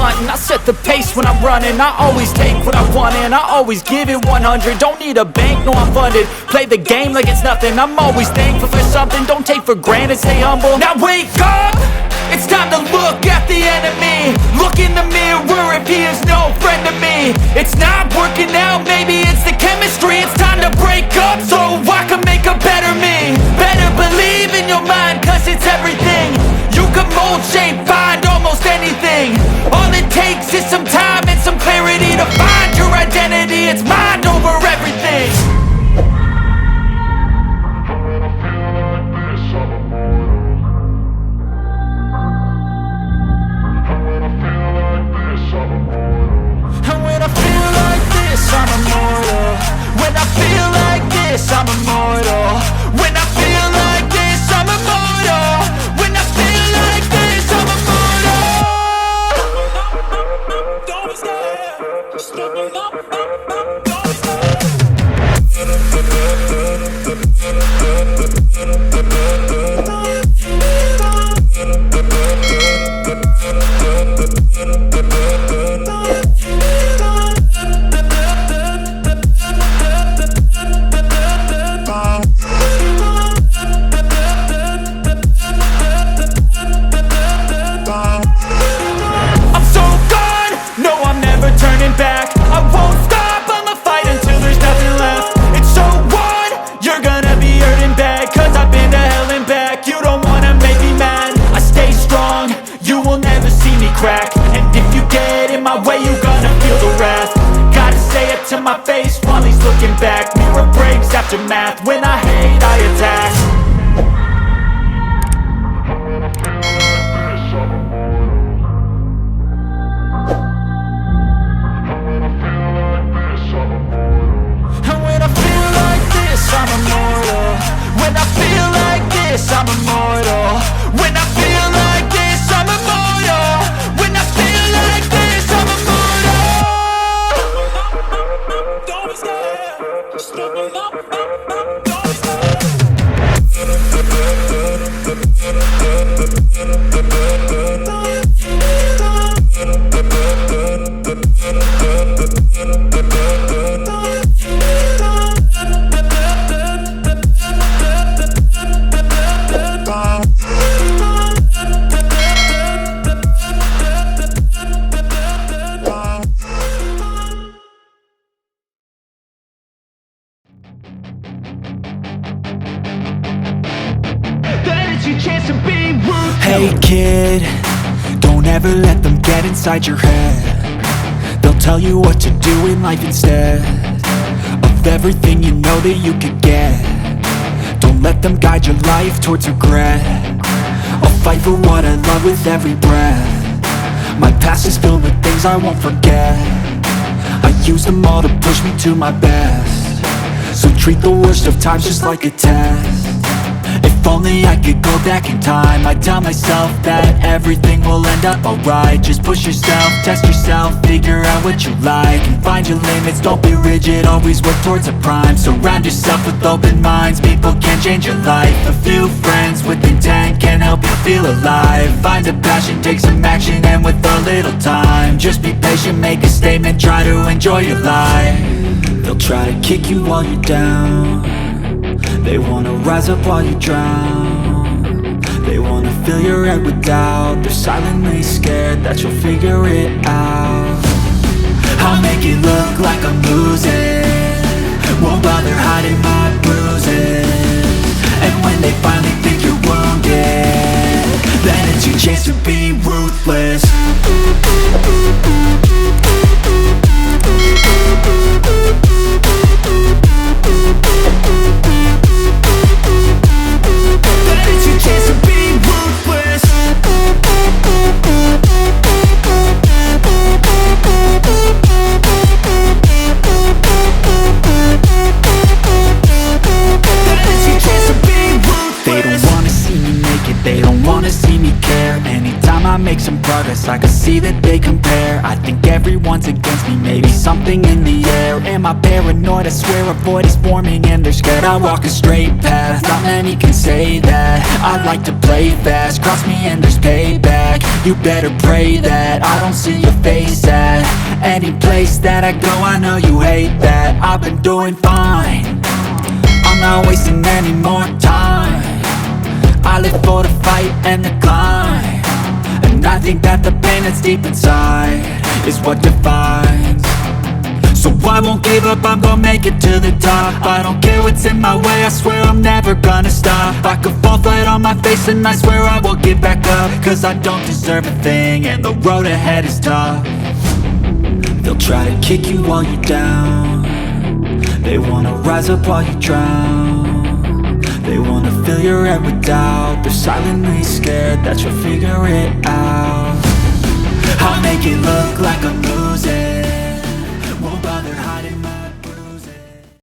hunting. I set the pace when I'm running. I always take what I want and I always give it 100. Don't need a bank, no I'm funded. Play the game like it's nothing. I'm always thankful for something. Don't take for granted, stay humble. Now wake up! It's time to look at the enemy. Look in the mirror if he is no friend to me. It's not working out, maybe it's the chemistry. It's time to break up so I can make a better me. Better believe in your mind, cause it's everything. You can mold, shape, find almost anything. All it takes is some time and some clarity to find your identity. It's mind over everything. I'm immortal. When I feel like this, I'm immortal. When I feel like this, I'm immortal. When I feel like this, I'm immortal. Don't stop, just looking up, don't stop. And if you get in my way, you gonna feel the wrath. Gotta say it to my face while he's looking back. Mirror breaks after math. When I hate, I attack. And when I feel like this, I'm immortal. When I feel like this, I'm immortal. When I feel like this, I'm immortal. When I feel like this, I'm immortal. Don't be scared, just looking up, don't stop. Hey kid, don't ever let them get inside your head. They'll tell you what to do in life instead of everything you know that you could get. Don't let them guide your life towards regret. I'll fight for what I love with every breath. My past is filled with things I won't forget. I use them all to push me to my best. So treat the worst of times just like a test. If only I could go back in time, I'd tell myself that everything will end up alright. Just push yourself, test yourself, figure out what you like, and find your limits, don't be rigid, always work towards a prime. Surround yourself with open minds, people can change your life. A few friends with intent can help you feel alive. Find a passion, take some action, and with a little time, just be patient, make a statement, try to enjoy your life. They'll try to kick you while you're down. They wanna rise up while you drown. They wanna fill your head with doubt. They're silently scared that you'll figure it out. I'll make it look like I'm losing, won't bother hiding my bruises. And when they finally think you're wounded, then it's your chance to be ruthless. Make some progress, I can see that they compare. I think everyone's against me, maybe something in the air. am I paranoid? I swear a void is forming and they're scared. I walk a straight path, not many can say that. I like to play fast, cross me and there's payback. You better pray that I don't see your face at any place that I go. I know you hate that. I've been doing fine, I'm not wasting any more time. I live for the fight and the climb, and I think that the pain that's deep inside is what defines. So I won't give up, I'm gonna make it to the top. I don't care what's in my way, I swear I'm never gonna stop. I could fall flat on my face and I swear I will get back up, cause I don't deserve a thing and the road ahead is tough. They'll try to kick you while you're down, they wanna rise up while you drown. They wanna fill your head with doubt, they're silently scared that you'll figure it out. I'll make it look like I'm losing,